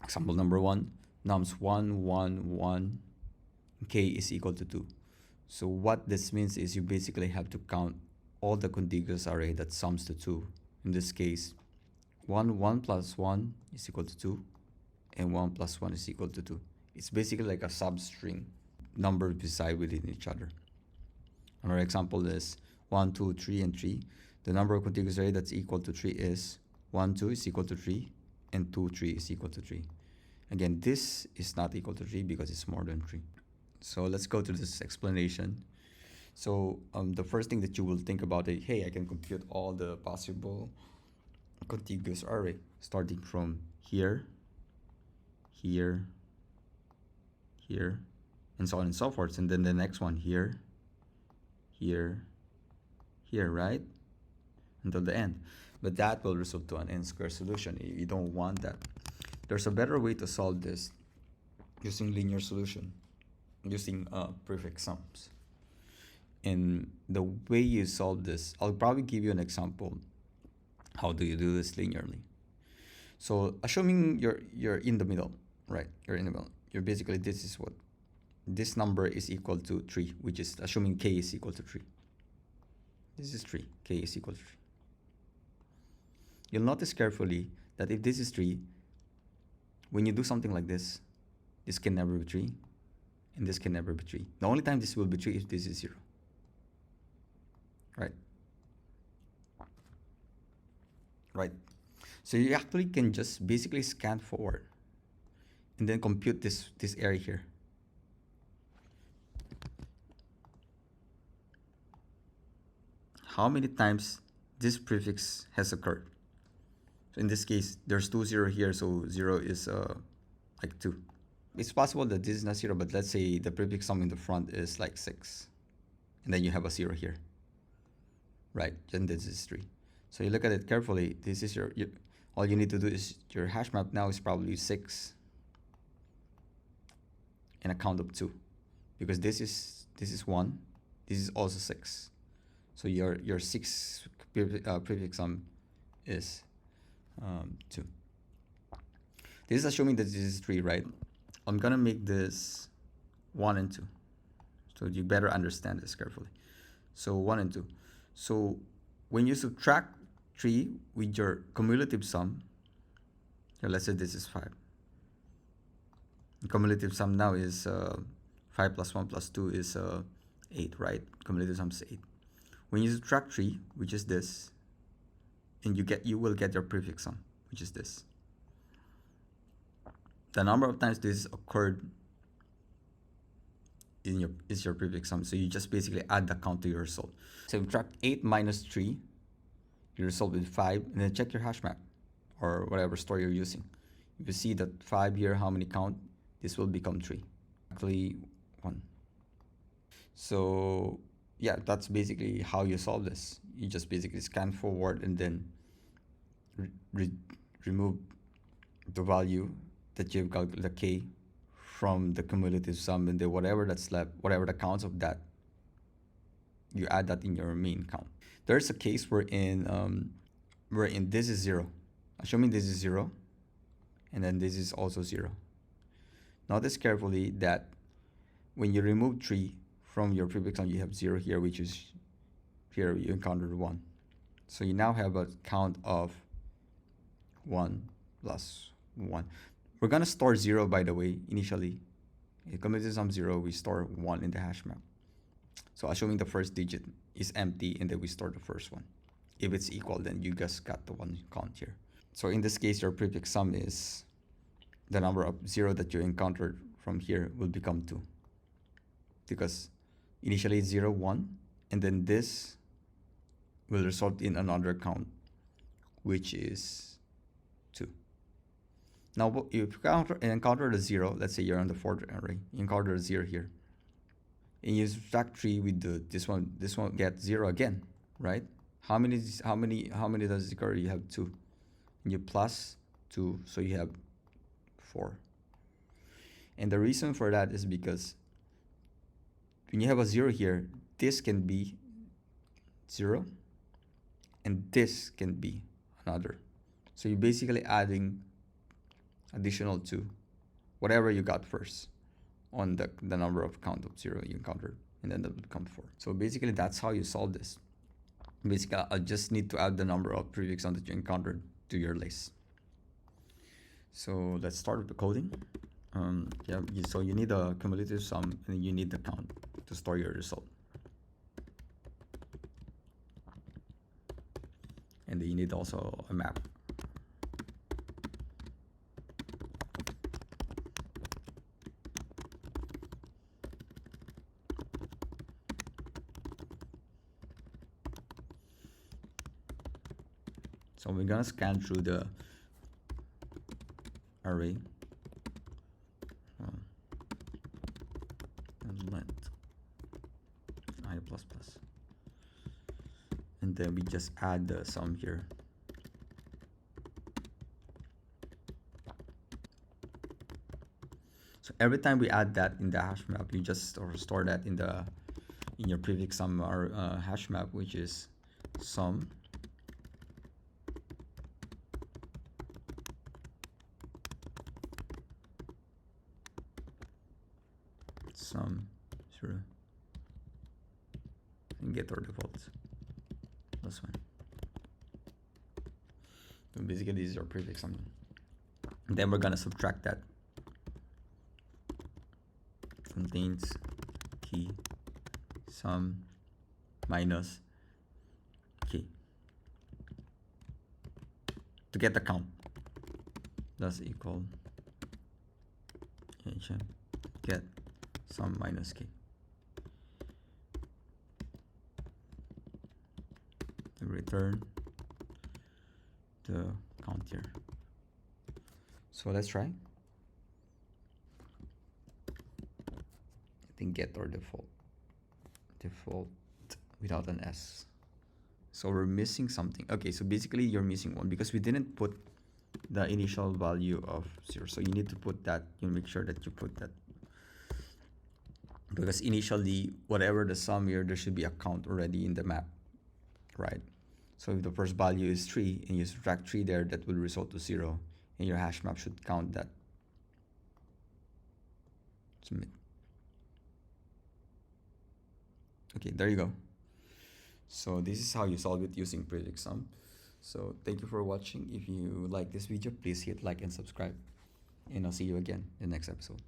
Example number 1, nums 1, 1, 1, k is equal to 2. So what this means is you basically have to count all the contiguous array that sums to 2. In this case, 1, 1 plus 1 is equal to 2, and 1 plus 1 is equal to 2. It's basically like a substring, numbers beside within each other. Another example is 1, 2, 3, and 3. The number of contiguous array that's equal to 3 is 1, 2 is equal to 3, and 2, 3 is equal to 3. Again, this is not equal to 3 because it's more than 3. So let's go to this explanation. So the first thing that you will think about is, hey, I can compute all the possible contiguous array starting from here, here, here, and so on and so forth. And then the next one here, here, here, right? Until the end. But that will result to an n-squared solution. You don't want that. There's a better way to solve this using linear solution, using prefix sums. And the way you solve this, I'll probably give you an example. How do you do this linearly? So assuming you're in the middle, right? You're in the middle. You're basically, this is what this number is equal to 3, which is assuming k is equal to 3. This is 3, k is equal to 3. You'll notice carefully that if this is 3, when you do something like this can never be 3, and this can never be 3. The only time this will be 3 if this is 0. Right? Right. So you actually can just basically scan forward and then compute this area here. How many times this prefix has occurred? So in this case, there's 2 0 here, so 0 is like 2. It's possible that this is not 0, but let's say the prefix sum in the front is like 6, and then you have a 0 here, right? Then this is 3. So you look at it carefully. This is your all you need to do is your hash map now is probably 6 and a count of 2, because this is 1, this is also 6. So your 6 prefix sum is 2. This is assuming that this is 3, right? I'm gonna make this 1 and 2, so you better understand this carefully. So 1 and 2. So when you subtract 3 with your cumulative sum, here, let's say this is 5. The cumulative sum now is 5 plus 1 plus 2 is 8, right? Cumulative sum is 8. When you subtract 3, which is this, and you will get your prefix sum, which is this. The number of times this occurred is your prefix sum. So you just basically add the count to your result. So subtract 8 minus 3, you result with 5, and then check your hash map or whatever store you're using. If you see that 5 here, how many count? This will become 3. Actually 1. So yeah, that's basically how you solve this. You just basically scan forward and then remove the value that you've calculated, the k, from the cumulative sum, and then whatever that's left, whatever the counts of that, you add that in your main count. There's a case wherein this is 0. Assuming this is 0, and then this is also 0. Notice carefully that when you remove 3 from your prefix sum, you have 0 here, which is here you encountered 1. So you now have a count of 1 plus 1. We're gonna store 0, by the way, initially. If cumulative sum 0, we store 1 in the hash map. So assuming the first digit is empty, and then we store the first one. If it's equal, then you just got the 1 count here. So in this case, your prefix sum is the number of 0 that you encountered from here will become 2. Because initially it's 0, 1, and then this will result in another count, which is 2. Now, if you encounter the 0, let's say you're on the 4th array, you encounter a 0 here, and you subtract 3 with this one get 0 again, right? How many does it occur? You have 2, and you plus 2, so you have 4. And the reason for that is because when you have a 0 here, this can be 0, and this can be another. So you're basically adding additional 2, whatever you got first on the number of count of 0 you encountered, and then that would become 4. So basically that's how you solve this. Basically, I just need to add the number of prefix sounds that you encountered to your list. So let's start with the coding. So you need a cumulative sum, and you need the count to store your result. And then you need also a map. So we're gonna scan through the array and length I++, and then we just add the sum here. So every time we add that in the hash map, you just store that in your prefix sum or hash map, which is sum sum 0 and get our defaults plus 1. So basically this is your prefix sum. And then we're gonna subtract that. Contains key sum minus key to get the count. That's equal HM get sum minus key. And return the count here. So let's try. I think get or default without an S. So we're missing something. Okay, so basically you're missing one because we didn't put the initial value of 0. So you need to put that. You make sure that you put that, because initially whatever the sum here, there should be a count already in the map, right? So if the first value is 3 and you subtract 3 there, that will result to 0, and your hash map should count that. Submit. Okay, there you go. So this is how you solve it using prefix sum. So thank you for watching. If you like this video, please hit like and subscribe, and I'll see you again in the next episode.